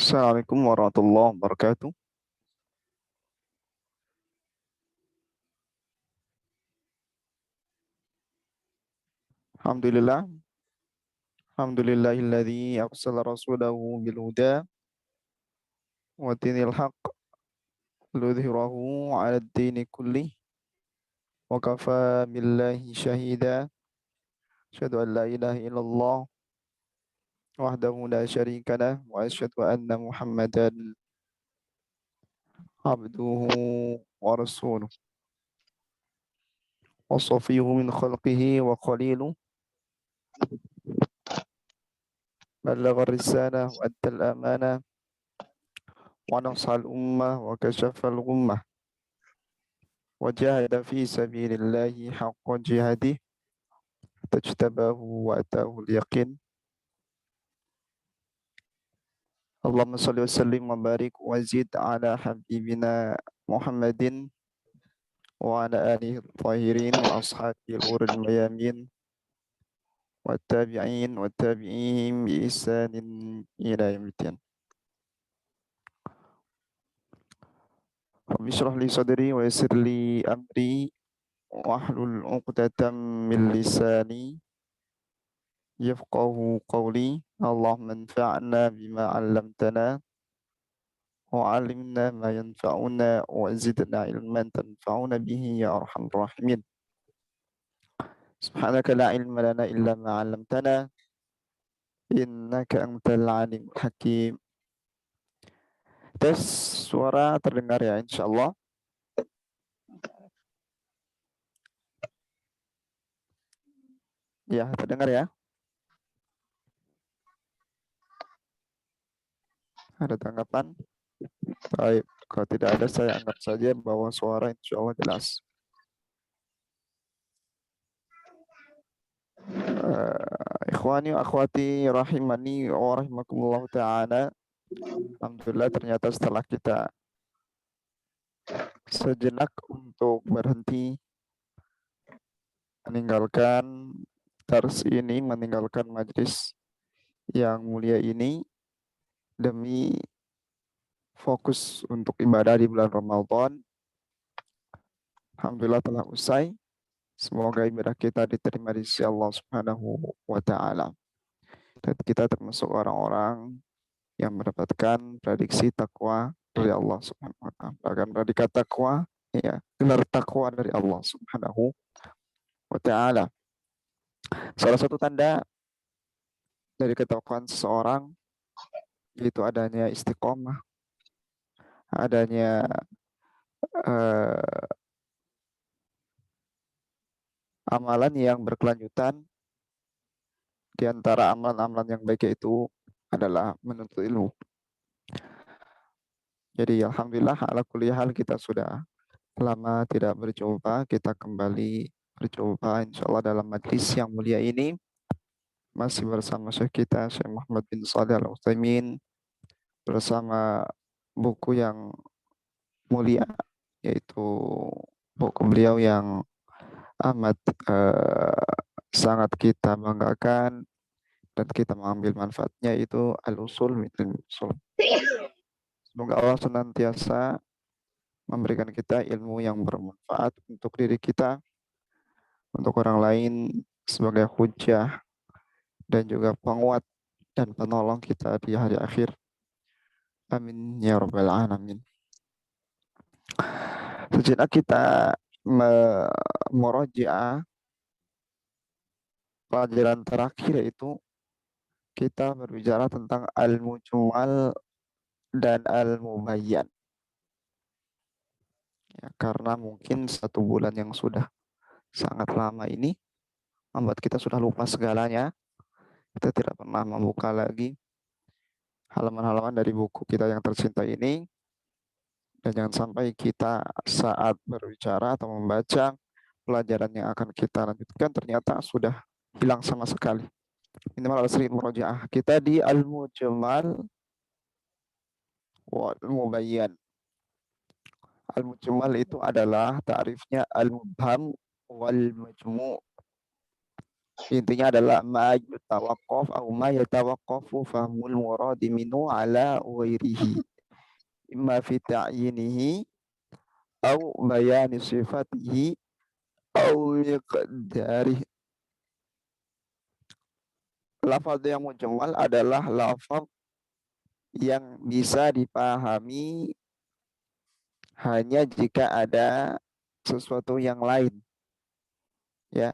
Assalamualaikum warahmatullahi wabarakatuh. Alhamdulillah. Alhamdulillahilladzi arsala rasulahu bil huda wa dinil haqq liyudhhirahu 'ala ad-dini kullih wa kafa billahi shahida. Asyhadu an la ilaha illallah wahdahu la syarika lah wa asyhadu anna Muhammadan abduhu wa rasuluh wa safiyuhu min khalqihi wa khaliluh ballagha ar-risalah wa adda al-amanah wa nasaha al-ummah wa kashafa al-ghummah وجاهد في سبيل الله حق جهاده فاجتباه وأتاه اليقين. اللهم صل وسلم وبارك وزد على حبيبنا محمد وعلى آله الطاهرين وأصحابه الغر الميامين والتابعين والتابعين بإحسان إلى يوم الدين. رب اشرح لي صدري ويسر لي أمري واحلل عقدة من لساني يفقه قولي. اللهم انفعنا بما علمتنا وعلمنا ما ينفعنا وزدنا علما تنفعنا به يا أرحم الراحمين. سبحانك لا علم لنا إلا ما علمتنا إنك أنت العليم الحكيم. Tes suara terdengar ya insya Allah. Ya terdengar ya. Ada tanggapan? Baik, kalau tidak ada saya anggap saja bahwa suara insya Allah jelas. Ikhwani wa akhwati rahimani wa rahimakumullah ta'ala. Alhamdulillah ternyata setelah kita sejenak untuk berhenti meninggalkan dars ini, meninggalkan majlis yang mulia ini demi fokus untuk ibadah di bulan Ramadan. Alhamdulillah telah usai. Semoga ibadah kita diterima di sisi Allah Subhanahu wa taala. Dan kita termasuk orang-orang yang mendapatkan prediksi takwa dari Allah Subhanahu wa taala. Bahkan predikat takwa, ya, gelar takwa dari Allah Subhanahu wa taala. Salah satu tanda dari ketakwaan seseorang yaitu adanya istiqomah, adanya eh, amalan yang berkelanjutan. Di antara amalan-amalan yang baik itu adalah menuntut ilmu. Jadi alhamdulillah ala kulli hal kita sudah lama tidak berjumpa, kita kembali berjumpa insyaallah dalam majlis yang mulia ini masih bersama Syekh kita Syekh Muhammad bin Shalih Al Utsaimin bersama buku yang mulia yaitu buku beliau yang amat sangat kita banggakan dan kita mengambil manfaatnya itu Al-Usul min Usul. Semoga Allah senantiasa memberikan kita ilmu yang bermanfaat untuk diri kita, untuk orang lain sebagai hujah dan juga penguat dan penolong kita di hari akhir. Amin ya rabbal alamin. Sejenak kita merojaah pelajaran terakhir yaitu kita berbicara tentang al-mujmal dan al-mubayyan. Ya, karena mungkin 1 bulan yang sudah sangat lama ini membuat kita sudah lupa segalanya. Kita tidak pernah membuka lagi halaman-halaman dari buku kita yang tercinta ini. Dan jangan sampai kita saat berbicara atau membaca pelajaran yang akan kita lanjutkan ternyata sudah hilang sama sekali. Minimal harus sering murojaah. Kita di al-mujmal wal mubayyan. Al-mujmal itu adalah ta'rifnya al-mubham wal majmu'. Intinya adalah ma yutawaqqaf atau ma yatawaqqafu fahmul muradi minhu ala ghairihi imma fi ta'yinihi au bayani sifatihi au miqdarihi. Lafaz yang mujmal adalah lafaz yang bisa dipahami hanya jika ada sesuatu yang lain, ya.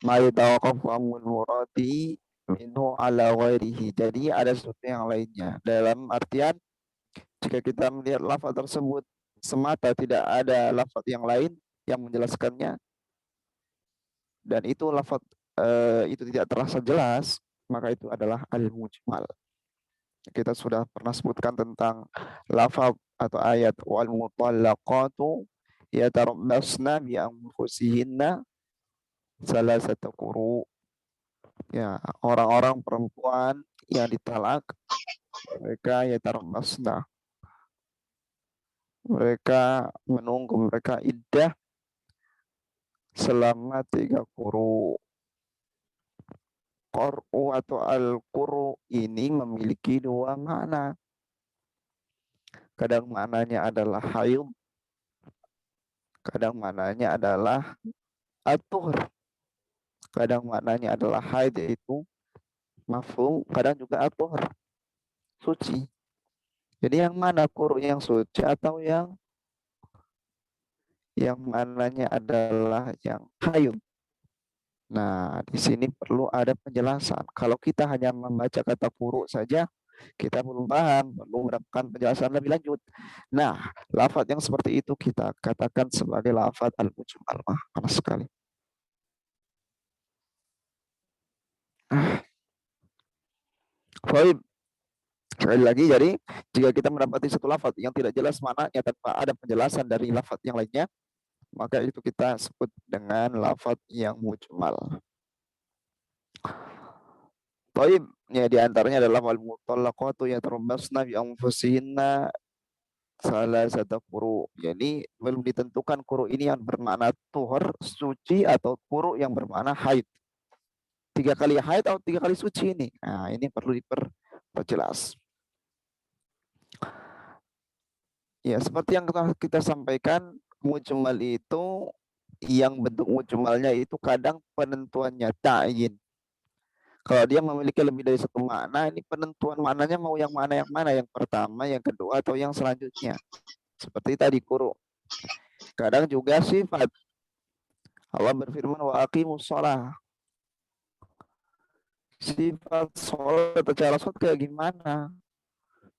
Ma yatawaqqafu amul muradi minhu ala ghairihi. Jadi ada sesuatu yang lainnya. Dalam artian jika kita melihat lafaz tersebut semata tidak ada lafaz yang lain yang menjelaskannya dan itu lafaz itu tidak terasa jelas, maka itu adalah al-mujmal. Kita sudah pernah sebutkan tentang lafaz atau ayat wal mutallaqatu yatarabbasna bi anfusihinna salasata quru. Ya, orang-orang perempuan yang ditalak mereka yatarabbasna. Mereka menunggu, mereka iddah selama 3 quru. Qur'u atau al-quru ini memiliki 2 makna. Kadang maknanya adalah haid, kadang maknanya adalah at-tuhur. Kadang maknanya adalah haid yaitu mafhum, kadang juga at-tuhur, suci. Jadi yang mana quru yang suci atau yang maknanya adalah yang haid? Nah, di sini perlu ada penjelasan. Kalau kita hanya membaca kata quru saja, kita belum paham, perlu mendapatkan penjelasan lebih lanjut. Nah, lafaz yang seperti itu kita katakan sebagai lafaz al-mujmal. Panas sekali. Baik, sekali lagi, jadi jika kita mendapati satu lafaz yang tidak jelas maknanya tanpa ada penjelasan dari lafaz yang lainnya, maka itu kita sebut dengan lafaz yang mujmal. Baik, ya di antaranya adalah wal mutallaqatu yatarabbasna bi anfusihinna salasata quru. Jadi belum ditentukan quru ini yang bermakna tuhur, suci, atau quru yang bermakna haid. 3 kali haid atau 3 kali suci ini. Nah, ini perlu diperjelas. Ya, seperti yang kita sampaikan, mujmal itu yang bentuk mujmalnya itu kadang penentuannya ta'yin. Kalau dia memiliki lebih dari satu makna, ini penentuan maknanya mau yang mana, yang pertama, yang kedua, atau yang selanjutnya. Seperti tadi quru. Kadang juga sifat. Allah berfirman wa aqimus shalah. Sifat sholat atau cara sholat kayak gimana?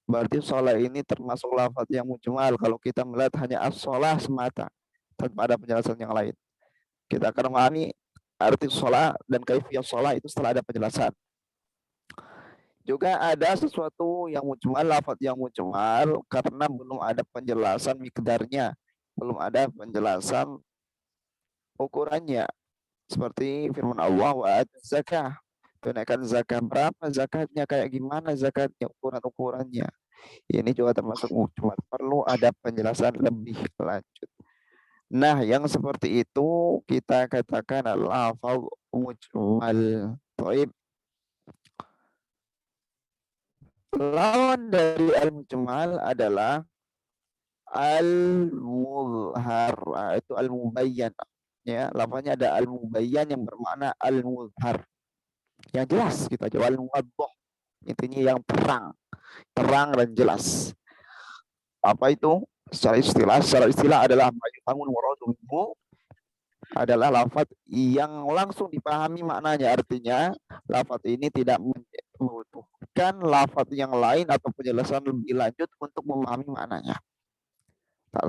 Berarti sholat ini termasuk lafaz yang mujmal kalau kita melihat hanya as-sholah semata tanpa ada penjelasan yang lain. Kita akan memahami arti sholat dan kaifiyah sholat itu setelah ada penjelasan. Juga ada sesuatu yang mujmal, lafaz yang mujmal karena belum ada penjelasan mikdarnya, belum ada penjelasan ukurannya. Seperti firman Allah wa zakah, tunaikan zakat. Berapa zakatnya, kayak gimana zakatnya, ukuran-ukurannya. Ini juga termasuk mujmal, perlu ada penjelasan lebih lanjut. Nah, yang seperti itu kita katakan adalah lafaz mujmal. Baik. Lawan dari al-mujmal adalah al-muzhar. Itu al-mubayyan. Ya, lafaznya ada al-mubayyan yang bermakna al-muzhar. Yang jelas kita jawab al-muwaddah. Intinya yang terang dan jelas. Apa itu? Secara istilah adalah mayufangun muraduhu, adalah lafaz yang langsung dipahami maknanya. Artinya lafaz ini tidak membutuhkan lafaz yang lain atau penjelasan lebih lanjut untuk memahami maknanya.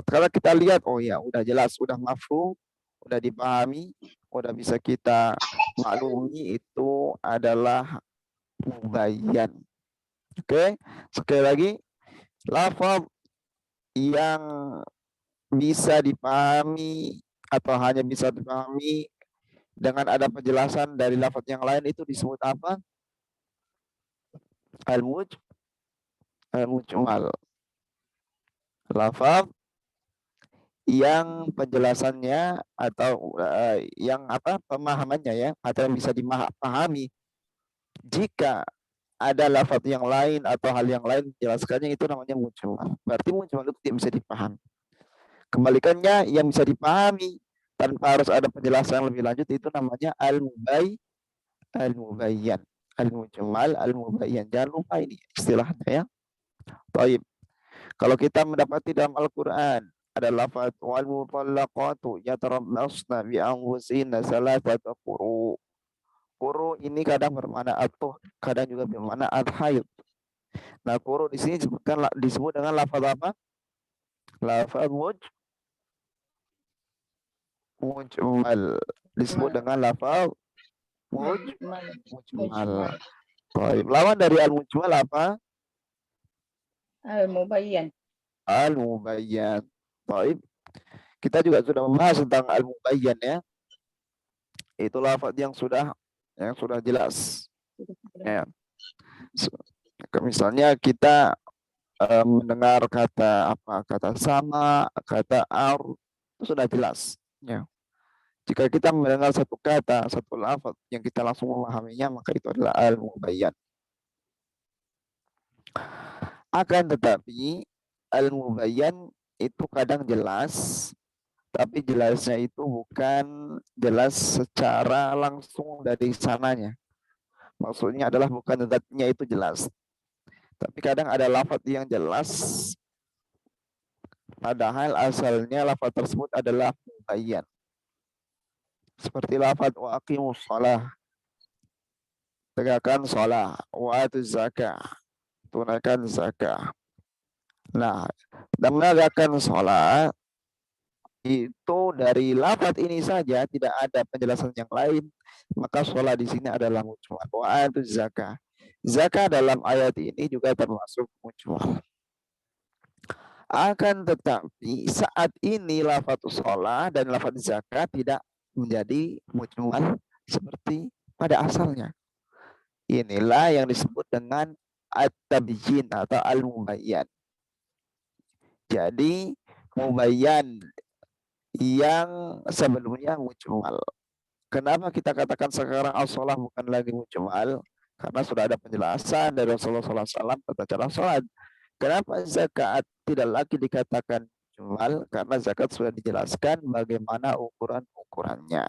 Kalau kita lihat, oh ya udah jelas, udah mafhum, udah dipahami, udah bisa kita maklumi, itu adalah mubayyan. Oke, sekali lagi, lafaz yang bisa dipahami atau hanya bisa dipahami dengan ada penjelasan dari lafaz yang lain itu disebut apa? Al-mujmal. Lafaz yang penjelasannya atau yang pemahamannya ya, atau yang bisa dipahami. Jika ada lafaz yang lain atau hal yang lain menjelaskannya, itu namanya mujmal. Berarti mujmal itu tidak bisa dipahami. Kembalikannya yang bisa dipahami tanpa harus ada penjelasan lebih lanjut, itu namanya al-mubayyan. Al-mujmal, al-mubayyan. Jangan lupa ini istilahnya ya. Baik. Kalau kita mendapati dalam Al-Quran ada lafaz wal mutallaqatu yatarabbasna bi anfusihinna salasata quru. Quru ini kadang bermakna atuh, kadang juga bermakna al-haid. Nah, quru di sini disebut dengan lafaz apa? Lafaz mujmal. Disebut dengan lafaz mujmal. Baik. Lawan dari al-mujmal apa? Al-mubayyan. Al-mubayyan. Baik. Kita juga sudah membahas tentang al-mubayyan ya. Itu lafaz yang sudah jelas. Ya. Misalnya kita mendengar kata sama, kata ar, itu sudah jelas. Ya. Jika kita mendengar satu kata, satu lafaz yang kita langsung memahaminya, maka itu adalah al-mubayyan. Akan tetapi al-mubayyan itu kadang jelas, tapi jelasnya itu bukan jelas secara langsung dari sananya. Maksudnya adalah bukan zatnya itu jelas. Tapi kadang ada lafaz yang jelas, padahal asalnya lafaz tersebut adalah mubayyan. Seperti lafaz wa aqimus shalah, tegakkan shalah, wa atuz zakah, tunaikan zakah. Nah, dan menegakkan shalah itu dari lafaz ini saja, tidak ada penjelasan yang lain, maka sholat di sini adalah mujmal. Wa atuz zakah. Zakah dalam ayat ini juga termasuk mujmal. Akan tetapi saat ini lafaz sholat dan lafaz zakat tidak menjadi mujmal seperti pada asalnya. Inilah yang disebut dengan at-tabyin atau al-mubayyan. Jadi mubayyan yang sebelumnya mujmal. Kenapa kita katakan sekarang as-sholah bukan lagi mujmal? Karena sudah ada penjelasan dari Rasulullah SAW tentang cara sholat. Kenapa zakat tidak lagi dikatakan mujmal? Karena zakat sudah dijelaskan bagaimana ukuran-ukurannya.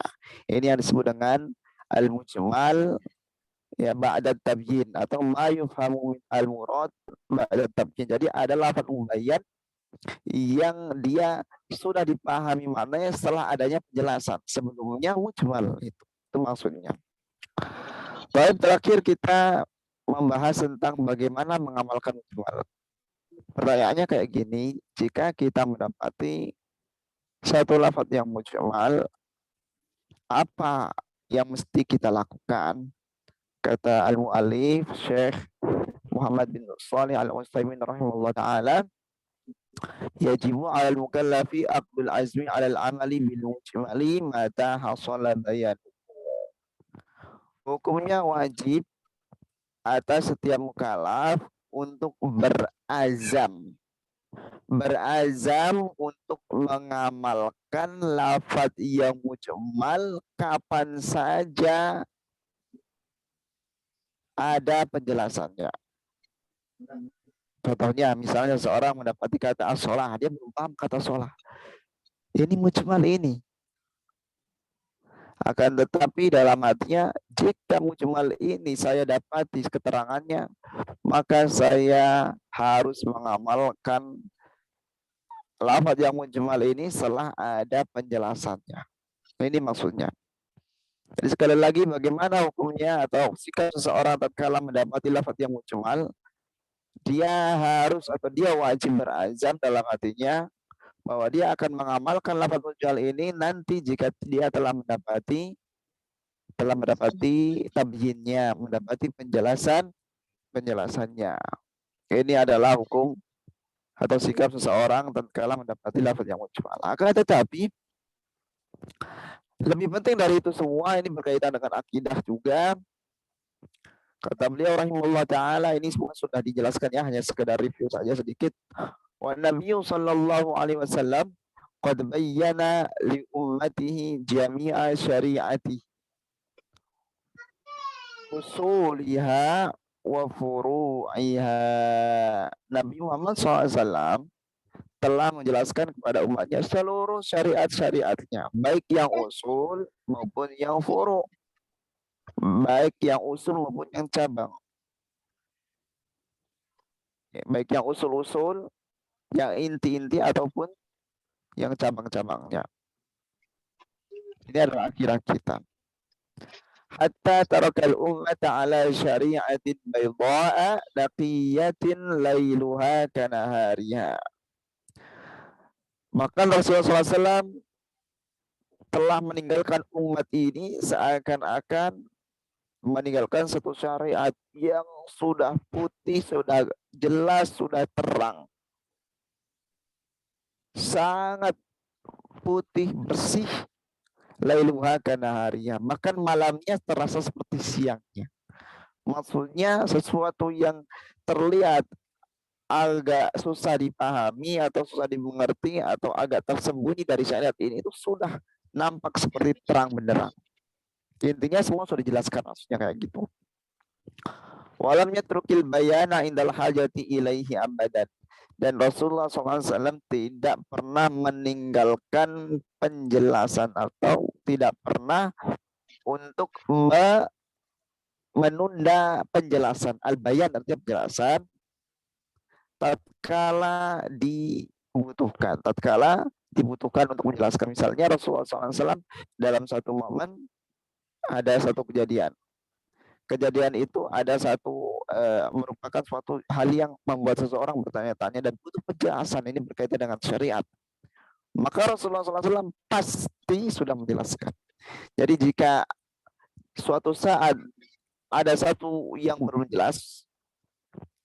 Ini yang disebut dengan al-mujmal ya ba'da tabyin atau ma yufhamu al-murad ba'da tabyin. Jadi ada lafaz mubayyan yang dia sudah dipahami maknanya setelah adanya penjelasan. Sebelumnya mujmal itu maksudnya. Baik, terakhir kita membahas tentang bagaimana mengamalkan mujmal. Pertanyaannya kayak gini, jika kita mendapati satu lafaz yang mujmal, apa yang mesti kita lakukan? Kata al-mu'allif Syekh Muhammad bin Shalih al-Utsaimin rahimahullah ta'ala, yajibu 'alal mukallafi aqdul azmi 'alal amali bil mujmali mata hasala bayan. Hukumnya wajib atas setiap mukallaf untuk berazam untuk mengamalkan lafaz yang mujmal kapan saja ada penjelasannya. Contohnya, misalnya seorang mendapati kata as-sholah, dia belum paham kata sholah. Ini mujmal ini. Akan tetapi dalam hatinya, jika mujmal ini saya dapati keterangannya, maka saya harus mengamalkan lafaz yang mujmal ini setelah ada penjelasannya. Ini maksudnya. Jadi sekali lagi, bagaimana hukumnya atau sikap seseorang tatkala mendapati lafaz yang mujmal, dia harus atau dia wajib berazam dalam hatinya bahwa dia akan mengamalkan lafaz mujmal ini nanti jika dia telah mendapati tabyinnya, mendapati penjelasannya. Ini adalah hukum atau sikap seseorang tatkala mendapati lafaz yang mujmal. Akan tetapi lebih penting dari itu semua, ini berkaitan dengan akidah juga. Kata beliau rahimahullah ta'ala, ini semua sudah dijelaskan ya, hanya sekedar review saja sedikit. Wa Nabi sallallahu alaihi wasallam qad bayyana li ummatihi jami'a syari'ati usuliha wa furu'iha. Nabi Muhammad SAW telah menjelaskan kepada umatnya seluruh syariat-syariatnya, baik yang usul maupun yang furu', baik yang usul maupun yang cabang. Baik yang usul-usul, yang inti-inti ataupun yang cabang-cabangnya. Ini adalah akhirat kita. Hatta tarakal ummata ala syari'atin bayda'a naqiyatin lailuha kanahariha. Maka Rasulullah SAW telah meninggalkan umat ini seakan-akan meninggalkan satu syariat yang sudah putih, sudah jelas, sudah terang. Sangat putih, bersih. Lailuha kanahariha. Bahkan malamnya terasa seperti siangnya. Maksudnya sesuatu yang terlihat agak susah dipahami atau susah dimengerti atau agak tersembunyi dari syariat ini itu sudah nampak seperti terang benderang. Intinya semua sudah dijelaskan, maksudnya kayak gitu. Walam yatrukil bayana indal hajati ilaihi abadan. Dan Rasulullah SAW tidak pernah meninggalkan penjelasan atau tidak pernah untuk menunda penjelasan. Al-bayan artinya penjelasan tatkala dibutuhkan untuk menjelaskan. Misalnya Rasulullah SAW dalam satu momen ada satu kejadian. Kejadian itu ada merupakan suatu hal yang membuat seseorang bertanya-tanya dan butuh penjelasan, ini berkaitan dengan syariat. Maka Rasulullah SAW pasti sudah menjelaskan. Jadi jika suatu saat ada satu yang belum jelas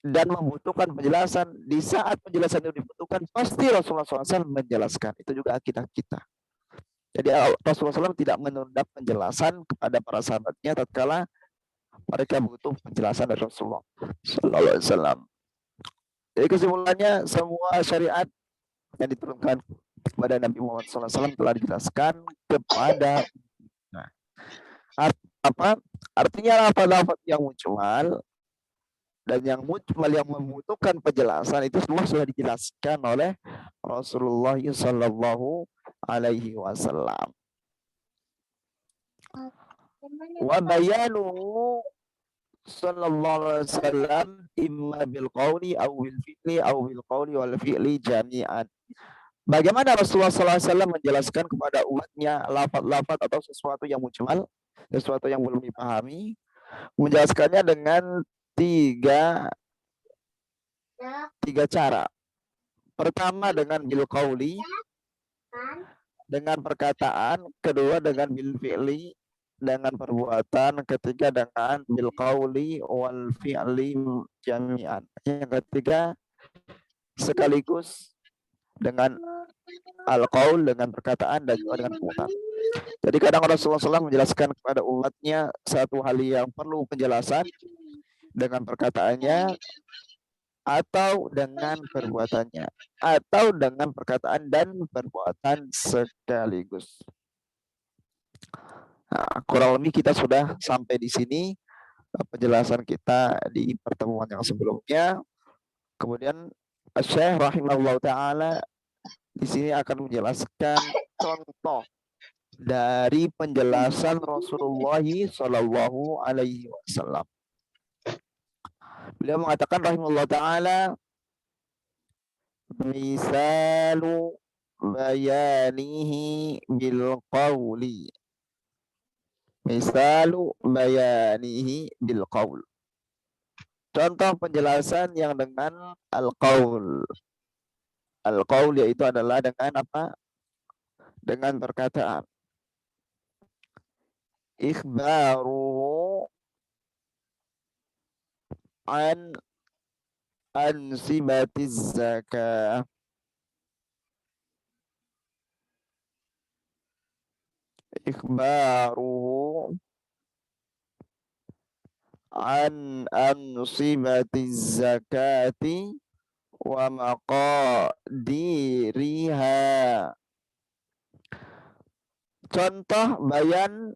dan membutuhkan penjelasan, di saat penjelasan itu dibutuhkan, pasti Rasulullah SAW menjelaskan. Itu juga akidah kita. Jadi Rasulullah SAW tidak menunda penjelasan kepada para sahabatnya tatkala mereka butuh penjelasan dari Rasulullah Sallallahu Alaihi Wasallam. Jadi kesimpulannya, semua syariat yang diturunkan kepada Nabi Muhammad SAW telah dijelaskan kepada. Nah, apa artinya lafaz yang mujmal dan yang mujmal yang membutuhkan penjelasan itu semua sudah dijelaskan oleh Rasulullah Sallallahu Alaihi Wasallam. Wa bayanu sallallahu alaihi wasallam imma bil qawli aw bil fi'li aw bil qawli wal fi'li jami'an. Bagaimana Rasulullah SAW menjelaskan kepada umatnya lafaz-lafaz atau sesuatu yang mujmal, sesuatu yang belum dipahami, menjelaskannya dengan tiga cara. Pertama dengan bil qawli, dengan perkataan, kedua dengan bil fi'li, dengan perbuatan, ketiga dengan bil qauli wal fi'li jami'an. Yang ketiga sekaligus dengan al qaul, dengan perkataan, dan juga dengan perbuatan. Jadi kadang Rasulullah SAW menjelaskan kepada umatnya satu hal yang perlu penjelasan dengan perkataannya atau dengan perbuatannya atau dengan perkataan dan perbuatan sekaligus. Nah, kurang lebih kita sudah sampai di sini penjelasan kita di pertemuan yang sebelumnya. Kemudian Syekh rahimahullah taala di sini akan menjelaskan contoh dari penjelasan Rasulullah Shallallahu Alaihi Wasallam. Beliau mengatakan rahimahullah taala, misalu bayanihi bil qawli. Misalu bayanihi bil qaul. Contoh penjelasan yang dengan al-qaul. Al-qaul yaitu adalah dengan apa? Dengan perkataan. Ikhbaru an ansibatiz zakah. Ikhbaru an ansibatiz zakati wa maqadiriha. Contoh bayan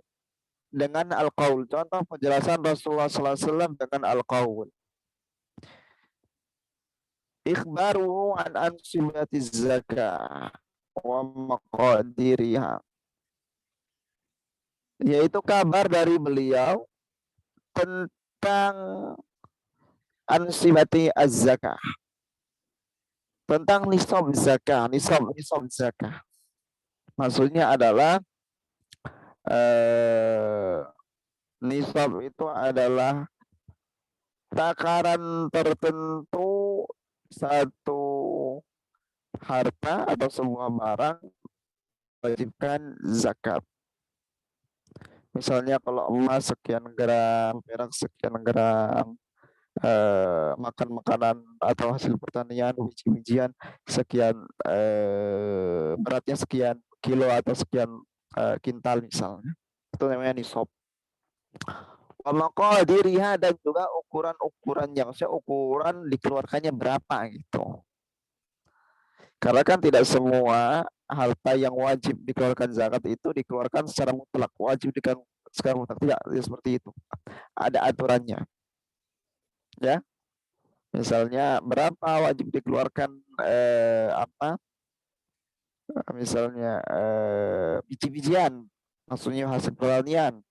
dengan al-qaul. Contoh penjelasan Rasulullah SAW dengan al-qaul. Ikhbaru an ansibatiz zakah wa maqadiriha. Yaitu kabar dari beliau tentang ansibati az-zakah. Tentang nisab zakah, nisab zakah. Maksudnya adalah nisab itu adalah takaran tertentu satu harta atau sebuah barang wajibkan zakat. Misalnya kalau emas sekian gram, perak sekian gram, makan makanan atau hasil pertanian, biji-bijian sekian, beratnya sekian kilo atau sekian kintal misalnya. Itu namanya nisab. Wa maqadiriha, dan juga ukuran-ukurannya, maksudnya ukuran dikeluarkannya berapa gitu. Karena kan tidak semua harta yang wajib dikeluarkan zakat itu dikeluarkan secara mutlak, wajib dikeluarkan secara mutlak, tidak seperti itu. Ada aturannya. Ya. Misalnya berapa wajib dikeluarkan misalnya biji-bijian, maksudnya hasil pertanian.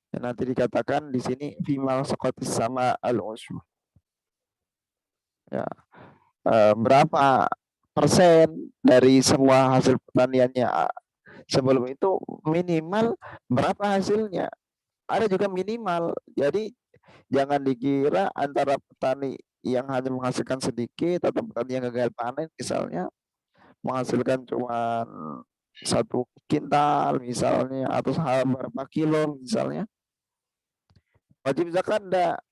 Ya, nanti dikatakan di sini fimal sokotis sama al-usyur. Ya. Berapa persen dari semua hasil pertaniannya. Sebelum itu minimal berapa hasilnya. Ada juga minimal. Jadi jangan dikira antara petani yang hanya menghasilkan sedikit atau petani yang gagal panen misalnya menghasilkan cuma 1 kintal misalnya atau berapa kilo misalnya, wajib zakat enggak?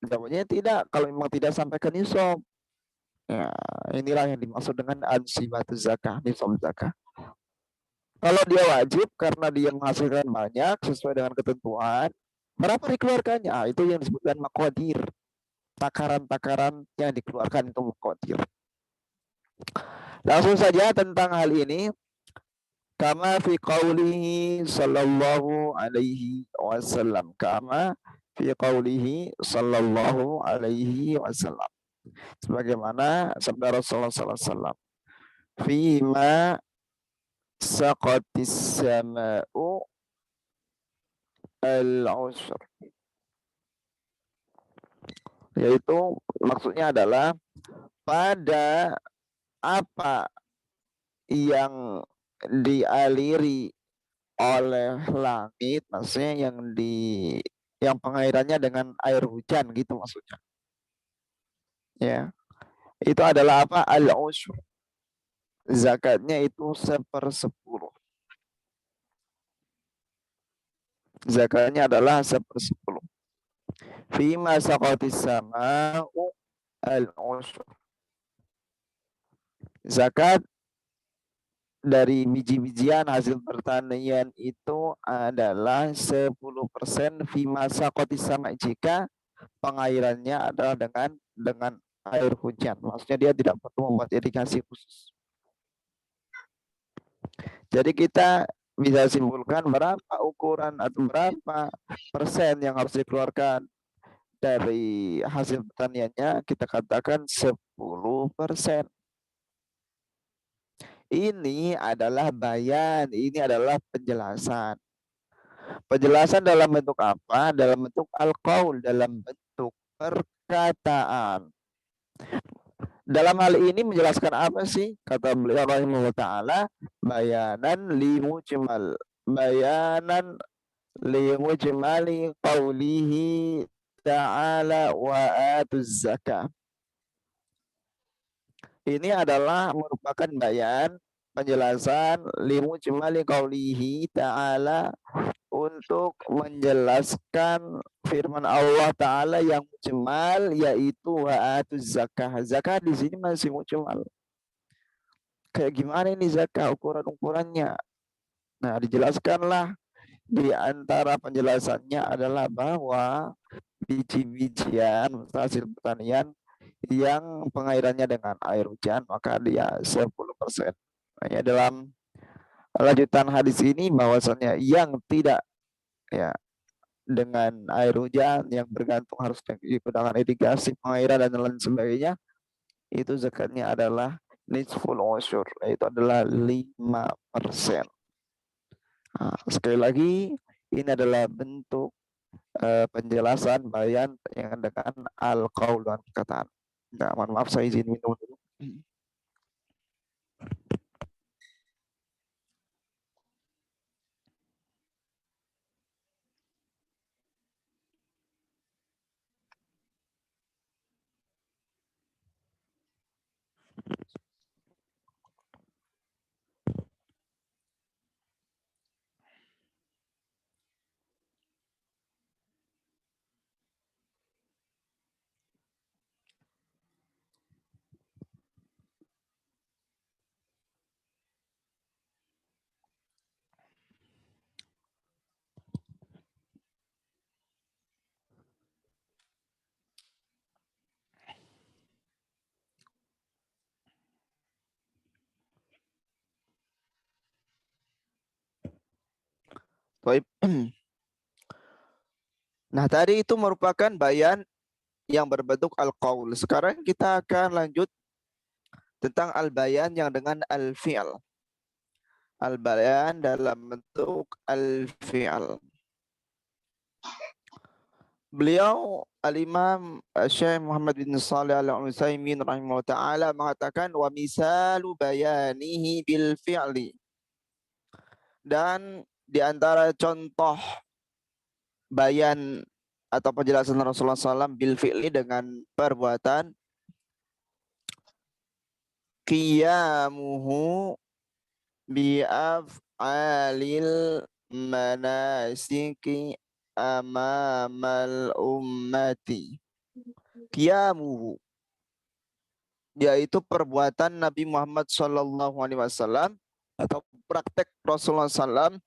Jawabnya tidak, kalau memang tidak sampai ke nisab. Ya, inilah yang dimaksud dengan ansibatu zakah, nisab zakah. Kalau dia wajib karena dia menghasilkan banyak sesuai dengan ketentuan, berapa dikeluarkannya? Itu yang disebutkan maqadir. Takaran-takaran yang dikeluarkan itu maqadir. Langsung saja tentang hal ini. Kama fi qawlihi sallallahu alaihi wasallam. Kama fi qawlihi sallallahu alaihi wasallam. Sebagaimana sabda Rasulullah sallallahu alaihi wasallam. Fima saqatis sama'u al-ushr. Yaitu maksudnya adalah pada apa yang dialiri oleh langit, maksudnya yang pengairannya dengan air hujan gitu maksudnya. Ya. Itu adalah apa? Al-ushr. Zakatnya itu 1/10. Zakatnya adalah 1/10. Fima saqatis sama'u al-ushr. Zakat dari biji-bijian hasil pertanian itu adalah 10% fima saqatis sama', jika pengairannya adalah dengan air hujan. Maksudnya dia tidak perlu membuat irigasi khusus. Jadi kita bisa simpulkan berapa ukuran atau berapa persen yang harus dikeluarkan dari hasil pertaniannya, kita katakan 10%. Ini adalah bayan, ini adalah penjelasan. Penjelasan dalam bentuk apa? Dalam bentuk al-qaul, dalam bentuk perkataan. Dalam hal ini menjelaskan apa sih? Kata beliau rahimahullah ta'ala, bayanan limujmal. Bayanan limujmali qawlihi ta'ala wa atuz zakah. Ini adalah merupakan bayan, penjelasan limujmali qawlihi ta'ala, untuk menjelaskan firman Allah Ta'ala yang mujmal, yaitu wa atuz zakah. Zakah di sini masih mujmal. Kayak gimana ini zakah, ukuran-ukurannya? Nah, dijelaskanlah. Di antara penjelasannya adalah bahwa biji-bijian hasil pertanian yang pengairannya dengan air hujan, maka dia 10%. Hanya dalam lanjutan hadis ini bahwasanya yang tidak ya dengan air hujan yang bergantung harus digunakan irigasi pengairan dan lain sebagainya, itu zakatnya adalah nisful usyur, yaitu adalah 5%. Nah, sekali lagi ini adalah bentuk penjelasan bayan yang dengan al-qaul dan perkataan. Nah, mohon maaf saya izin minum dulu. Baik. Nah, tadi itu merupakan bayan yang berbentuk al-qaul. Sekarang kita akan lanjut tentang al-bayan yang dengan al-fi'al. Al-bayan dalam bentuk al-fi'al. Beliau Al-Imam Syekh Muhammad bin Shalih Al-Utsaimin rahimahullah taala mengatakan wa misalu bayanihi bil fi'li. Dan di antara contoh bayan atau penjelasan Rasulullah SAW bil fi'li dengan perbuatan, qiyamuhu bi af'alil manasiki amamal ummati. Qiyamuhu, yaitu perbuatan Nabi Muhammad SAW atau praktek Rasulullah SAW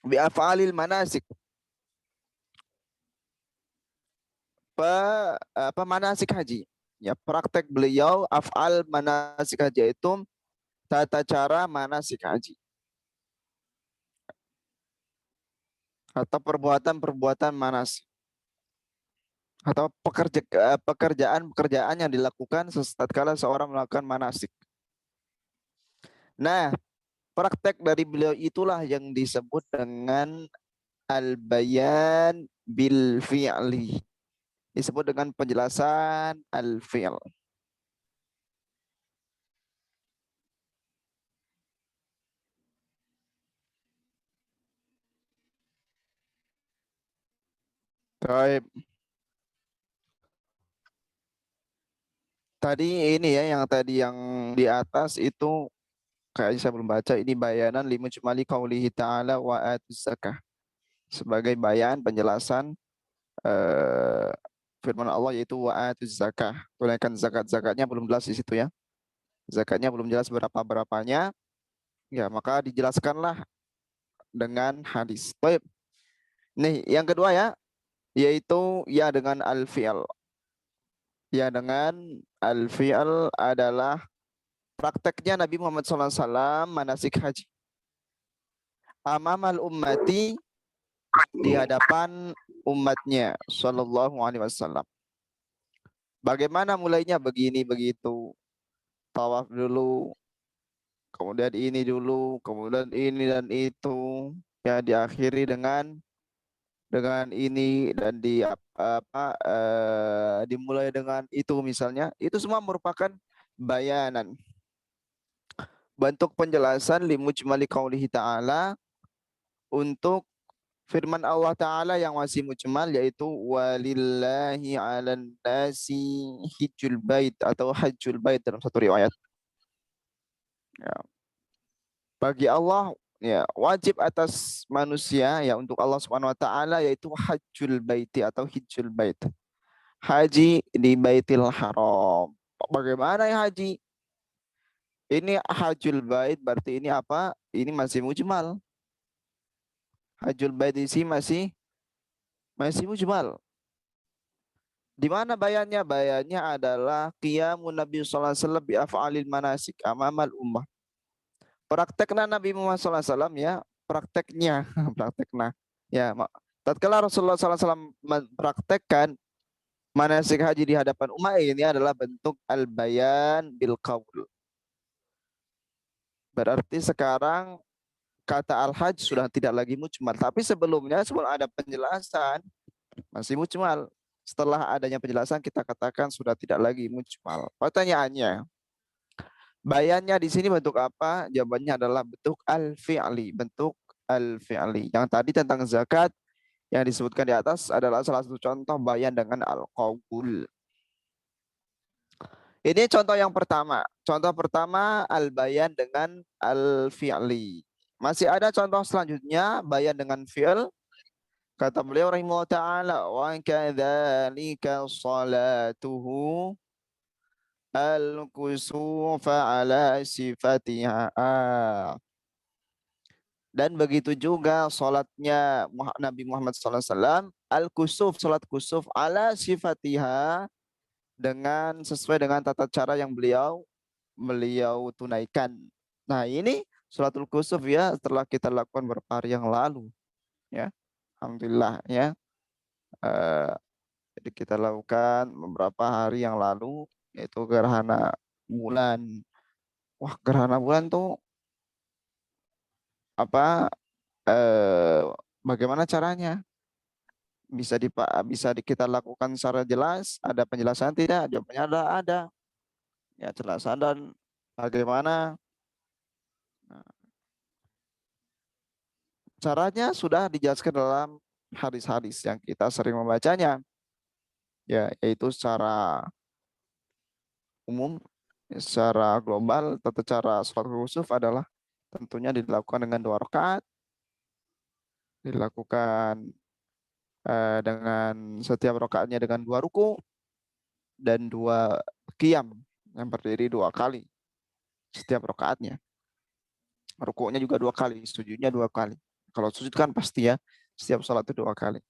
bi af'alil manasik, manasik haji. Ya, praktek beliau af'al manasik haji itu tata cara manasik haji atau perbuatan-perbuatan manasik atau pekerjaan-pekerjaan yang dilakukan tatkala seorang melakukan manasik. Nah, praktek dari beliau itulah yang disebut dengan al-bayan bil fi'li. Disebut dengan penjelasan al-fi'l. Baik. Tadi ini ya, yang tadi yang di atas itu kayaknya saya belum baca. Ini bayanan limujmali qaulihi ta'ala wa atuz zakah. Sebagai bayan penjelasan firman Allah yaitu wa atuz zakah. Tunaikan zakat-zakatnya belum jelas di situ ya. Zakatnya belum jelas berapa-berapanya. Ya, maka dijelaskanlah dengan hadis. Baik. Nih, yang kedua ya, yaitu ya dengan al-fi'al. Ya dengan al-fi'al adalah prakteknya Nabi Muhammad SAW manasik haji. Amamal ummati, di hadapan umatnya Sallallahu Alaihi Wasallam. Bagaimana mulainya? Begini begitu. Tawaf dulu, kemudian ini dulu, kemudian ini dan itu. Ya, diakhiri dengan ini dan dimulai dengan itu misalnya. Itu semua merupakan bayanan, bentuk penjelasan limujmali qaulihi ta'ala, untuk firman Allah Ta'ala yang masih mujmal, yaitu walillahi 'alan nasi hijjul bait atau hajjul bait dalam satu riwayat. Ya. Bagi Allah ya wajib atas manusia ya untuk Allah Subhanahu wa taala yaitu hajjul baiti atau hijjul bait. Haji di Baitil Haram. Bagaimana ya haji? Ini hajjul bait berarti ini apa? Ini masih mujmal. Hajjul bait di sini masih mujmal. Di mana bayannya? Bayannya adalah qiyamun Nabi sallallahu alaihi wasallam bi af'alil manasik amamal ummah. Praktekna Nabi Muhammad SAW ya, prakteknya, praktekna. Ya, tatkala Rasulullah SAW mempraktekkan manasik haji di hadapan umat ini adalah bentuk al-bayan bil qaul. Berarti sekarang kata al-hajj sudah tidak lagi mujmal, tapi sebelumnya sebelum ada penjelasan masih mujmal. Setelah adanya penjelasan kita katakan sudah tidak lagi mujmal. Pertanyaannya, bayannya di sini bentuk apa? Jawabannya adalah bentuk al-fi'li, bentuk al-fi'li. Yang tadi tentang zakat yang disebutkan di atas adalah salah satu contoh bayan dengan al-qaul. Ini contoh yang pertama. Contoh pertama al-bayan dengan al-fi'li. Masih ada contoh selanjutnya bayan dengan fi'l. Kata beliau rahimahullah ta'ala wa kadzalika salatuhu al-kusufa ala sifatiha. Dan begitu juga salatnya Nabi Muhammad SAW al-kusuf, salat kusuf ala sifatiha dengan sesuai dengan tata cara yang beliau tunaikan. Nah, ini salatul kusuf ya setelah kita lakukan beberapa hari yang lalu ya. Alhamdulillah ya. Jadi kita lakukan beberapa hari yang lalu yaitu gerhana bulan. Wah, gerhana bulan tuh apa bagaimana caranya? Kita lakukan secara jelas, ada penjelasan tidak? Jawabannya ada. Ya, jelasan dan bagaimana. Nah, caranya sudah dijelaskan dalam hadis-hadis yang kita sering membacanya. Ya, yaitu secara umum, secara global, tata cara sholat khusuf adalah tentunya dilakukan dengan 2 rakaat, dilakukan dengan setiap rakaatnya dengan 2 ruku dan 2 qiyam yang berdiri 2 kali setiap rakaatnya. Rukunya juga 2 kali, sujudnya 2 kali. Kalau sujud kan pasti ya, setiap sholat itu 2 kali.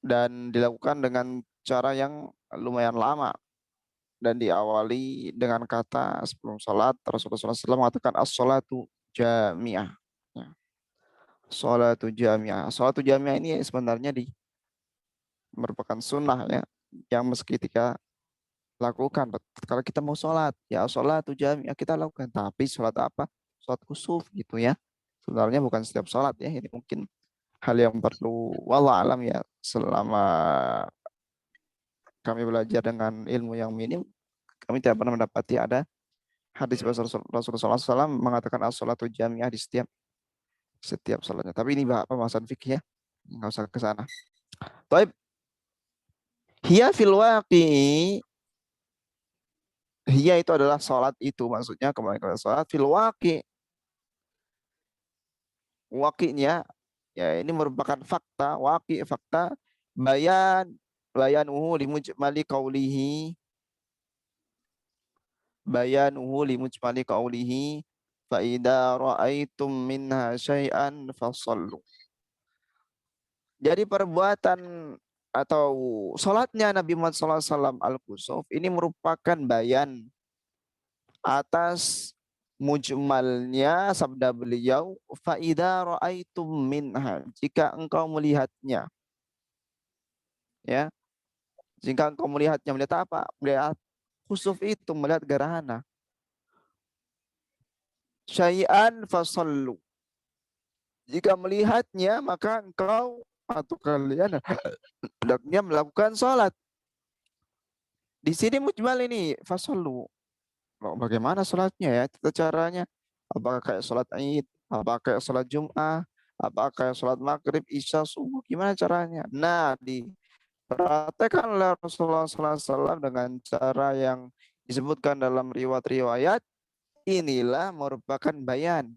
Dan dilakukan dengan cara yang lumayan lama dan diawali dengan kata sebelum sholat Rasulullah SAW mengatakan as-sholatu jami'ah. Ya. Sholatu jami'ah. Sholatu jami'ah ini sebenarnya merupakan sunnah ya, yang meski kita lakukan. Kalau kita mau sholat, ya sholatu jami'ah kita lakukan. Tapi sholat apa? Sholat kusuf gitu ya. Sebenarnya bukan setiap sholat ya. Ini mungkin hal yang perlu wallah alam ya, selama kami belajar dengan ilmu yang minim, kami tidak pernah mendapati ada hadis Rasulullah SAW mengatakan as-sholatu jami'ah di setiap sholatnya. Tapi ini pembahasan fikih ya, nggak usah ke sana. Taib, hiya fil waqi'i, hiya itu adalah sholat itu, maksudnya kembali ke sholat fil waqi'. Waqi'nya ya ini merupakan fakta, waqi' fakta, bayanuhu limujmali qawlihi, fa idza ra'aitum minha syai'an fasallu. Jadi perbuatan atau salatnya Nabi Muhammad SAW al-kusuf ini merupakan bayan atas mujmalnya sabda beliau fa idza ra'aitum minha, jika engkau melihatnya ya, jika engkau melihatnya, melihat apa? Melihat kusuf itu, melihat gerhana. Syai'an fasallu, jika melihatnya maka engkau atau kalian hendaknya melakukan sholat. Di sini mujmal ini fasallu. Bagaimana sholatnya ya? Itu caranya. Apakah kayak sholat Id? Apakah kayak sholat Jum'ah? Apakah kayak sholat Maghrib, Isya, Subuh? Gimana caranya? Nah, dipraktekkan oleh Rasulullah SAW dengan cara yang disebutkan dalam riwayat-riwayat. Inilah merupakan bayan.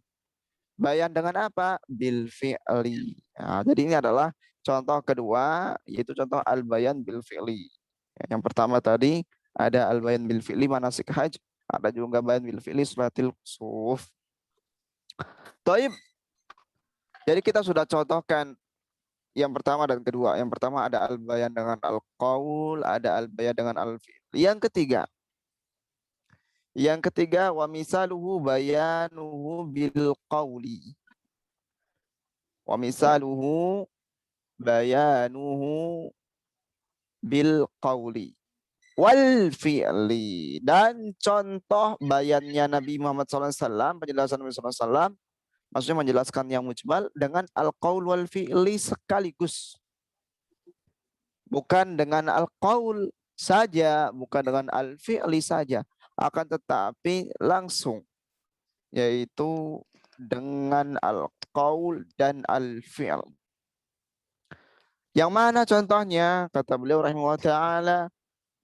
Bayan dengan apa? Bil fi'li. Nah, jadi ini adalah contoh kedua, yaitu contoh al-bayan bil fi'li. Yang pertama tadi ada al-bayan bil fi'li manasik haji, ada juga bayan bil fi'li salatil kusuf. Taib. Jadi kita sudah contohkan yang pertama dan kedua. Yang pertama ada al-bayan dengan al-qaul, ada al-bayan dengan al-fi'li. Yang ketiga Yang ketiga, wa misaluhu bayanuhu bil qawli. Wa misaluhu bayanuhu bil qawli wal fi'li. Dan contoh bayannya Nabi Muhammad SAW, penjelasan Nabi SAW, maksudnya menjelaskan yang mujmal dengan al-qaul wal fi'li sekaligus. Bukan dengan al-qaul saja, bukan dengan al-fi'li saja, akan tetapi langsung, yaitu dengan al-qaul dan al-fi'l. Yang mana contohnya? Kata beliau rahimahullah ta'ala,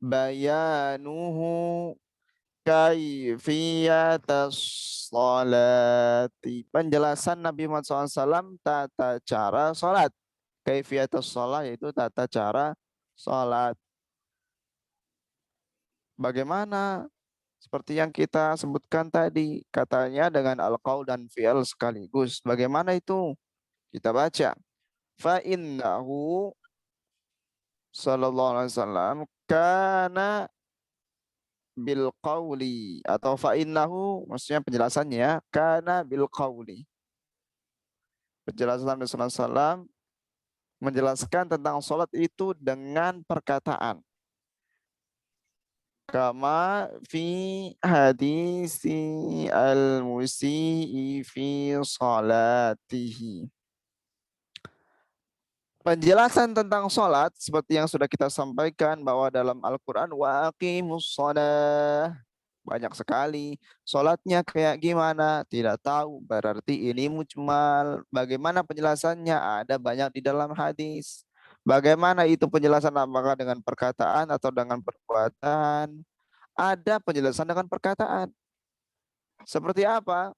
bayanuhu kaifiyatas salati. Penjelasan Nabi Muhammad SAW tata cara salat. Kaifiyatas salat yaitu tata cara salat. Bagaimana? Seperti yang kita sebutkan tadi, katanya dengan al-qaul dan fi'al sekaligus. Bagaimana itu? Kita baca. Fa innahu sallallahu alaihi wasallam kana bil qawli, atau fa innahu maksudnya penjelasannya kana bil qawli. Penjelasan Nabi sallallahu alaihi wasallam menjelaskan tentang salat itu dengan perkataan. Kama fi hadisi al-musii fi salatihi. Penjelasan tentang sholat seperti yang sudah kita sampaikan bahwa dalam Al-Quran wa aqimus sholah, banyak sekali. Sholatnya kayak gimana? Tidak tahu. Berarti ini mujmal. Bagaimana penjelasannya? Ada banyak di dalam hadis. Bagaimana itu penjelasan, apakah dengan perkataan atau dengan perbuatan? Ada penjelasan dengan perkataan. Seperti apa?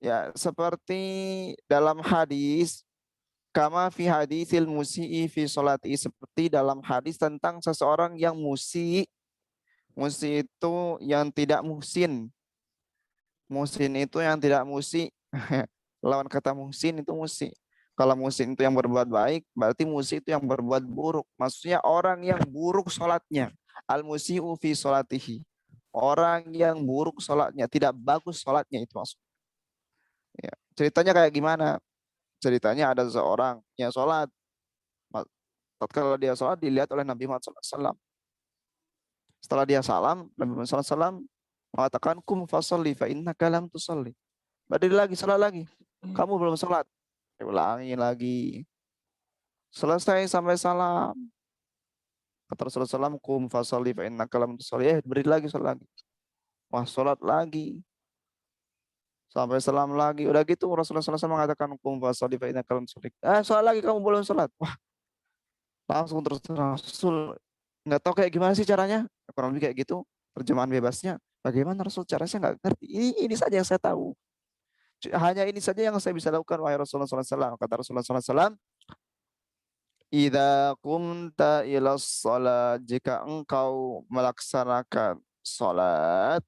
Ya, seperti dalam hadis, kama fi hadisil musii fi sholati, seperti dalam hadis tentang seseorang yang musi. Musi itu yang tidak musin. Musin itu yang tidak musi. Lawan kata musin itu musi. Kalau musin itu yang berbuat baik, berarti musi itu yang berbuat buruk. Maksudnya orang yang buruk sholatnya. Al-musi'u fi sholatihi. Orang yang buruk sholatnya, tidak bagus sholatnya, itu maksud. Ya. Ceritanya kayak gimana? Ceritanya ada seseorang yang sholat. Tatkala dia sholat dilihat oleh Nabi Muhammad SAW. Setelah dia salam, Nabi Muhammad SAW mengatakan, kum fasalli fa innaka lam tusalli. Berdiri lagi, sholat lagi. Kamu belum sholat. Ulangi lagi. Selesai sampai salam. Kata Rasulullah SAW, kum fasalli fa innaka lam tusalli. Berdiri lagi, sholat lagi. Wah, sholat lagi. Sampai salam lagi. Udah gitu Rasulullah SAW mengatakan, kum fasalli fa innaka lam tusalli. Sholat lagi, kamu belum sholat. Wah, langsung terus Rasul nggak tahu kayak gimana sih caranya, kurang lebih kayak gitu terjemahan bebasnya. Bagaimana Rasul caranya, saya nggak ngerti. Ini saja yang saya tahu, hanya ini saja yang saya bisa lakukan wahai Rasulullah SAW. Kata Rasulullah SAW, idza qumta ila shalat, jika engkau melaksanakan salat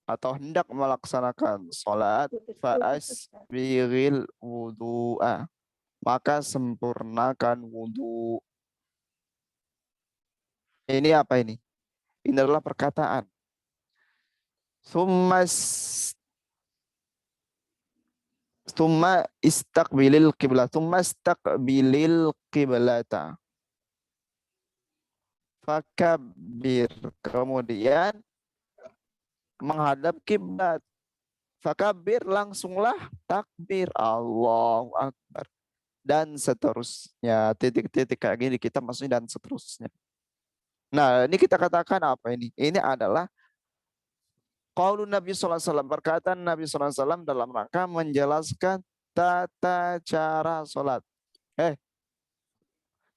atau hendak melaksanakan salat, fa'asbiril wudu'a, maka sempurnakan wudu. Ini apa ini? Ini adalah perkataan. Summa istaqbilil qiblat. Summa istaqbilil qiblata. Fakabbir. Kemudian menghadap kiblat. Fakabbir, langsunglah takbir. Allahu Akbar. Dan seterusnya. Titik-titik kayak gini kita maksudnya dan seterusnya. Nah, ini kita katakan apa ini? Ini adalah qaulun Nabi SAW, perkataan Nabi SAW dalam rangka menjelaskan tata cara sholat.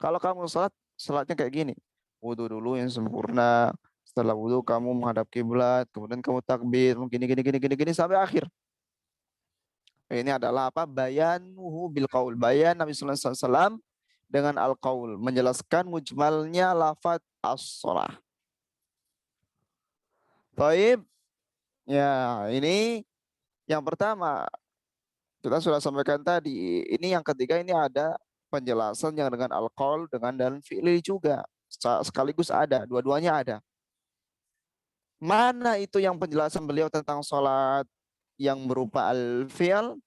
Kalau kamu sholat, sholatnya kayak gini. Wudhu dulu yang sempurna. Setelah wudhu kamu menghadap kiblat, kemudian kamu takbir, gini sampai akhir. Ini adalah apa? Bayanuhu bil qaul. Bayan Nabi SAW dengan al-qaul, menjelaskan mujmalnya lafaz as-shalah. Taib. Ya, ini yang pertama. Kita sudah sampaikan tadi. Ini yang ketiga, ini ada penjelasan yang dengan al-qaul, dengan dan fi'li juga. Sekaligus ada, dua-duanya ada. Mana itu yang penjelasan beliau tentang sholat yang berupa al-fi'l?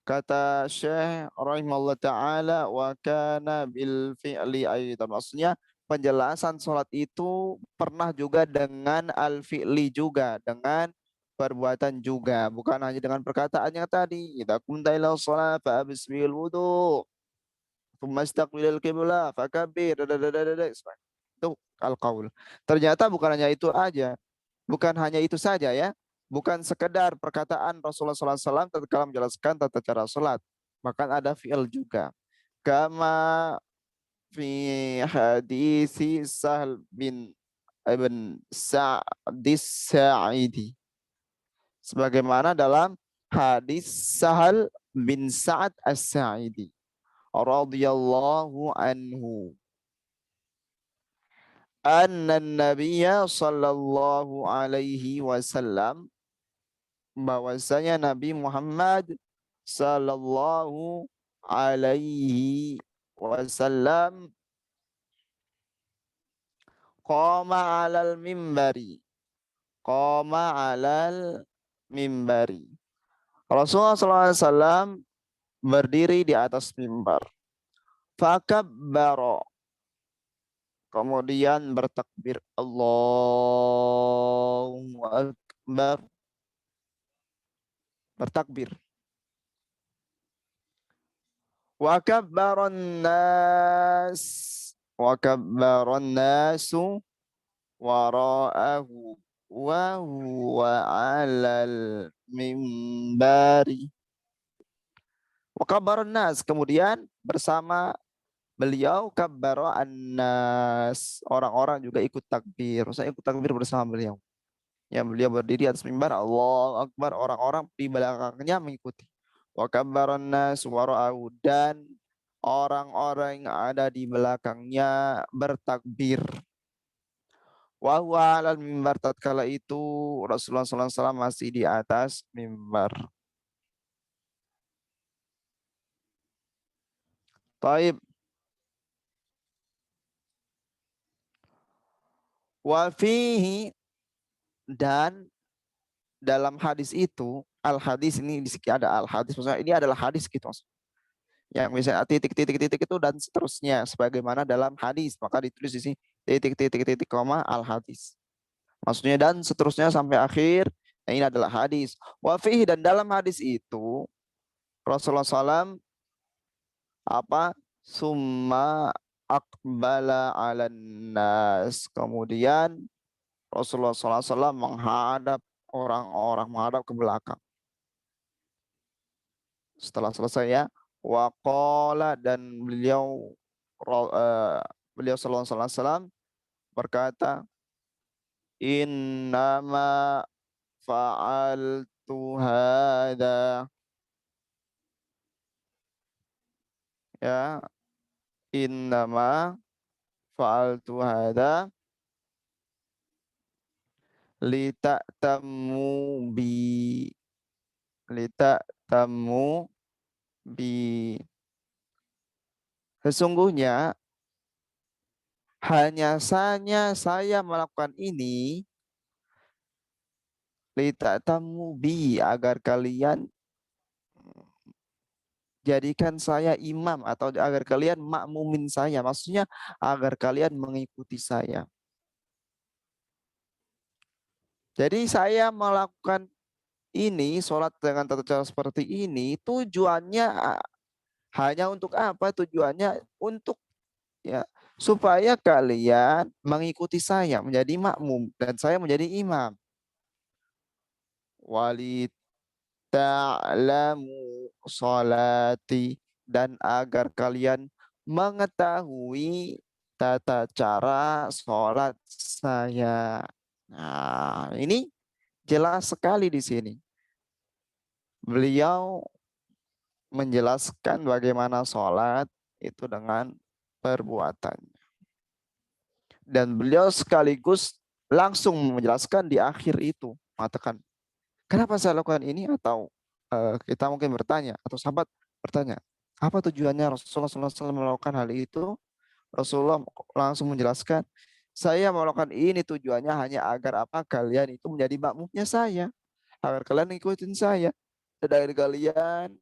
Kata Syekh rahimahullah ta'ala, wa kana bil fi'li aidan. Maksudnya penjelasan sholat itu pernah juga dengan al-fi'li juga, dengan perbuatan juga, bukan hanya dengan perkataannya tadi. Idza kunta ila shalah fa bismil wudu, tsumma istaqbilal qiblah fakabbir. Itu al-qaul. Ternyata bukan hanya itu aja. Bukan hanya itu saja ya. Bukan sekedar perkataan Rasulullah SAW tatkala menjelaskan tata cara salat. Bahkan ada fi'il juga. Kama fi hadisi Sahal bin Ibn Sa'dis Sa'idi. Sebagaimana dalam hadis Sahal bin Sa'ad As-Sa'idi radhiyallahu anhu. Anna Nabiyya sallallahu alaihi wasallam, bahwasanya Nabi Muhammad sallallahu alaihi wasallam qama alal mimbari. Qama alal mimbari. Rasulullah sallallahu alaihi wasallam berdiri di atas mimbar. Fakabbara. Kemudian bertakbir. Allahu Akbar. Bertakbir. Wa kabbaran nas. Wa kabbaran nasu wara'ahu wa huwa 'alal mimbari. Wa kabbaran nas. Kemudian bersama beliau kabbara annas. Orang-orang juga ikut takbir. Maksudnya ikut takbir bersama beliau. Ya, beliau berdiri atas mimbar, Allahu Akbar, orang-orang di belakangnya mengikuti. Wa kabbaran nas wara'ahu, dan orang-orang yang ada di belakangnya bertakbir. Wa huwa 'alal mimbar, tatkala itu Rasulullah SAW masih di atas mimbar. Taib. Wa fihi, dan dalam hadis itu, al-hadis ini di sini ada al-hadis, maksudnya ini adalah hadis gitu. Yang misalnya titik-titik-titik itu dan seterusnya sebagaimana dalam hadis, maka ditulis di sini titik-titik-titik koma al-hadis. Maksudnya dan seterusnya sampai akhir. Nah, ini adalah hadis. Wa fihi, dan dalam hadis itu Rasulullah SAW apa? Summa aqbala 'alan nas. Kemudian Rasulullah SAW menghadap orang-orang, menghadap ke belakang. Setelah selesai ya, waqala, dan beliau sallallahu alaihi wasallam berkata, innama fa'altu hada, ya, innama fa'altu hada lita'tammu bi, lita'tammu bi. Sesungguhnya hanya saja saya melakukan ini lita'tammu bi, agar kalian jadikan saya imam, atau agar kalian makmumin saya. Maksudnya agar kalian mengikuti saya. Jadi saya melakukan ini, sholat dengan tata cara seperti ini, tujuannya hanya untuk apa? Tujuannya untuk ya supaya kalian mengikuti saya, menjadi makmum, dan saya menjadi imam. Wali ta'lamu sholati, dan agar kalian mengetahui tata cara sholat saya. Nah, ini jelas sekali di sini. Beliau menjelaskan bagaimana sholat itu dengan perbuatan. Dan beliau sekaligus langsung menjelaskan di akhir itu, mengatakan, kenapa saya lakukan ini? Atau kita mungkin bertanya, atau sahabat bertanya, apa tujuannya Rasulullah SAW melakukan hal itu? Rasulullah langsung menjelaskan, Saya melakukan ini tujuannya hanya agar apa? Kalian itu menjadi makmumnya saya, agar kalian ngikutin saya, dan agar kalian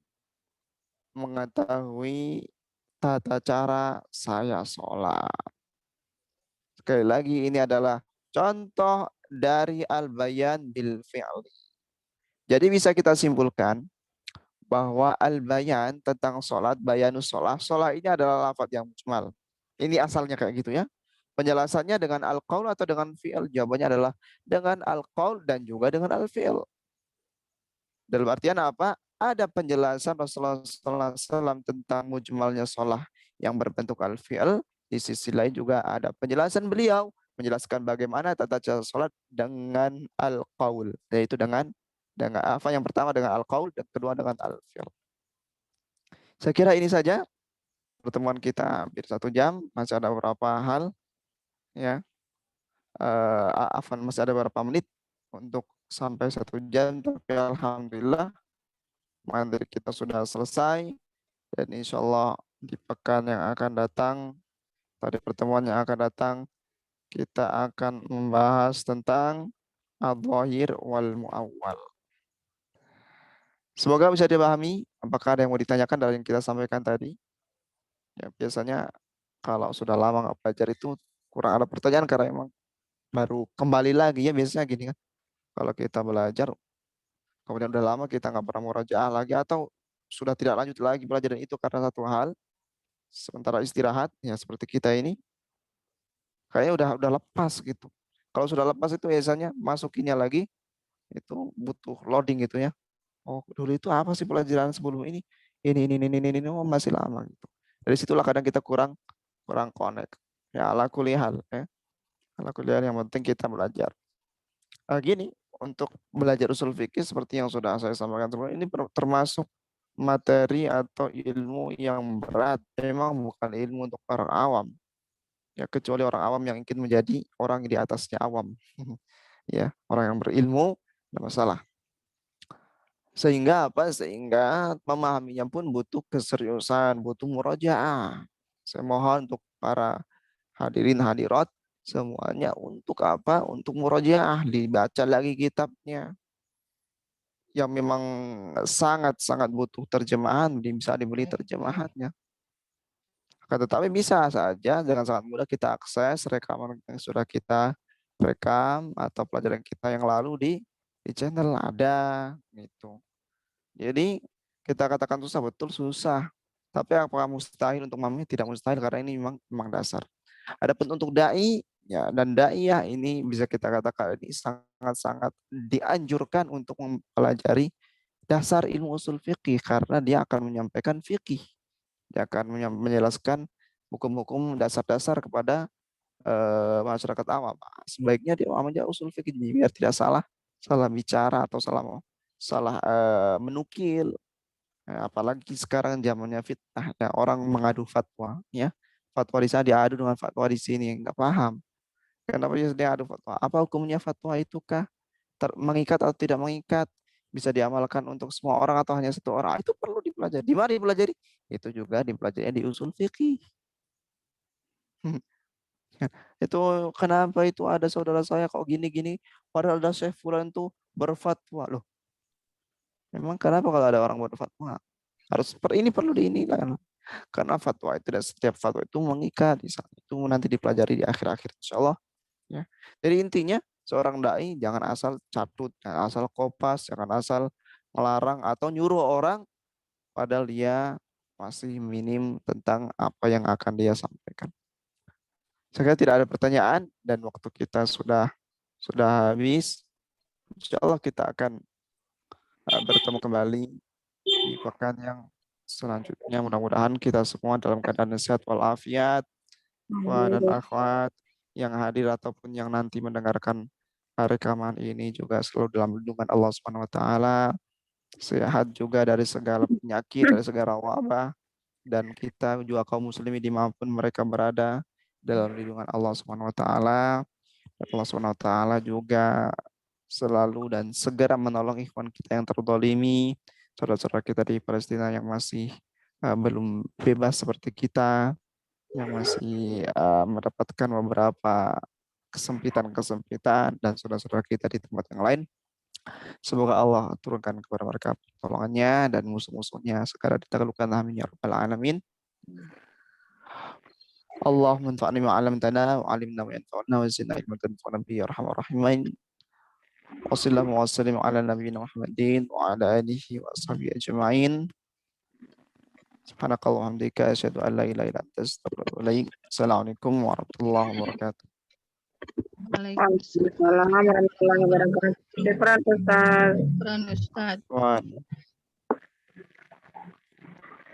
mengetahui tata cara saya sholat. Sekali lagi ini adalah contoh dari al-bayan bil fi'l. Jadi bisa kita simpulkan bahwa al-bayan tentang sholat, bayanus sholat, sholat ini adalah lafaz yang mujmal. Ini asalnya kayak gitu ya. Penjelasannya dengan al-qaul atau dengan fi'il? Jawabannya adalah dengan al-qaul dan juga dengan al-fi'il. Dalam artian apa? Ada penjelasan Rasulullah SAW tentang mujmalnya sholat yang berbentuk al-fi'il. Di sisi lain juga ada penjelasan beliau menjelaskan bagaimana tata cara sholat dengan al-qaul, yaitu dengan apa yang pertama dengan al-qaul dan kedua dengan al-fi'il. Saya kira ini saja pertemuan kita hampir 1 jam, masih ada beberapa hal ya. Afan masih ada beberapa menit untuk sampai 1 jam, tapi alhamdulillah materi kita sudah selesai dan insya Allah di pekan yang akan datang, pada pertemuan yang akan datang, kita akan membahas tentang al-dhahir wal mu'awwal. Semoga bisa dipahami. Apakah ada yang mau ditanyakan dari yang kita sampaikan tadi? Ya, biasanya kalau sudah lama nggak belajar itu kurang ada pertanyaan karena emang baru kembali lagi ya biasanya gini kan. Kalau kita belajar, kemudian udah lama kita nggak pernah murojaah lagi atau sudah tidak lanjut lagi pelajaran itu karena satu hal, sementara istirahat ya seperti kita ini kayaknya udah lepas gitu. Kalau sudah lepas itu biasanya masukinnya lagi itu butuh loading gitu ya. Oh dulu itu apa sih pelajaran sebelum ini? Ini oh, masih lama gitu. Dari situlah kadang kita kurang kurang connect. Ya ala kulihal ya. Ala kulihal yang penting kita belajar. Gini, untuk belajar usul fikih seperti yang sudah saya sampaikan sebelumnya, ini termasuk materi atau ilmu yang berat. Memang bukan ilmu untuk orang awam. Ya, kecuali orang awam yang ingin menjadi orang di atasnya awam. Ya, orang yang berilmu, tidak masalah. Sehingga apa? Sehingga memahaminya pun butuh keseriusan, butuh murojaah. Saya mohon untuk para hadirin hadirat semuanya untuk apa? Untuk murojaah, dibaca lagi kitabnya yang memang sangat-sangat butuh terjemahan, bisa dibeli terjemahannya. Akan tetapi bisa saja dengan sangat mudah kita akses rekaman yang sudah kita rekam atau pelajaran kita yang lalu di channel ada gitu. Jadi kita katakan susah, betul susah. Tapi apakah mustahil untuk memahami? Tidak mustahil karena ini memang dasar. Adapun untuk dai ya dan daiyah ini bisa kita katakan ini sangat-sangat dianjurkan untuk mempelajari dasar ilmu usul fikih karena dia akan menyampaikan fikih. Dia akan menjelaskan hukum-hukum dasar-dasar kepada masyarakat awam. Sebaiknya dia aja usul fikih biar tidak salah salah bicara atau salah menukil. Apalagi sekarang zamannya fitnah, ya, orang mengadu fatwa, ya. Fatwa di sana diadu dengan fatwa di sini, nggak paham. Kenapa dia adu fatwa? Apa hukumnya fatwa itu kah? Mengikat atau tidak mengikat? Bisa diamalkan untuk semua orang atau hanya satu orang? Itu perlu dipelajari. Di mana dipelajari? Itu juga dipelajari di usul fikih. Itu kenapa itu ada saudara saya kok gini-gini, padahal ada Syekh Fulan tuh berfatwa loh. Memang kenapa kalau ada orang berfatwa harus ini perlu diinikan karena fatwa itu dan setiap fatwa itu mengikat di saat itu nanti dipelajari di akhir-akhir insya Allah ya. Jadi intinya seorang dai jangan asal catut, jangan asal kopas, jangan asal melarang atau nyuruh orang padahal dia masih minim tentang apa yang akan dia sampaikan. Saya kira tidak ada pertanyaan dan waktu kita sudah habis. Insya Allah kita akan bertemu kembali di pekan yang selanjutnya. Mudah-mudahan kita semua dalam keadaan sehat walafiat. Dan akhwat yang hadir ataupun yang nanti mendengarkan rekaman ini juga selalu dalam lindungan Allah Subhanahu wa taala, sehat juga dari segala penyakit, dari segala wabah, dan kita juga kaum muslimin dimanapun mereka berada dalam lindungan Allah Subhanahu wa taala. Allah Subhanahu wa taala juga selalu dan segera menolong ikhwan kita yang terzalimi, saudara-saudara kita di Palestina yang masih belum bebas seperti kita, yang masih mendapatkan beberapa kesempitan-kesempitan dan saudara-saudara kita di tempat yang lain. Semoga Allah turunkan kepada mereka pertolongannya dan musuh-musuhnya segera ditaklukkan, amin ya rabbal alamin. Allahumma anfa'na bima 'allamtana wa 'allimna ma yanfa'una wa zidna ilman tanfa'una bihi ya arhamar rahimin. Wassallallahu wasallim ala nabiyyina Muhammadin wa ala alihi wa ashabihi ajma'in. Subhanakallahumma wa bihamdika asyhadu an la ilaha illa anta astaghfiruka wa atubu ilaik. Assalamualaikum warahmatullahi wabarakatuh. Waalaikumsalam warahmatullahi wabarakatuh. Syukran Ustaz. Syukran Ustaz. Wah.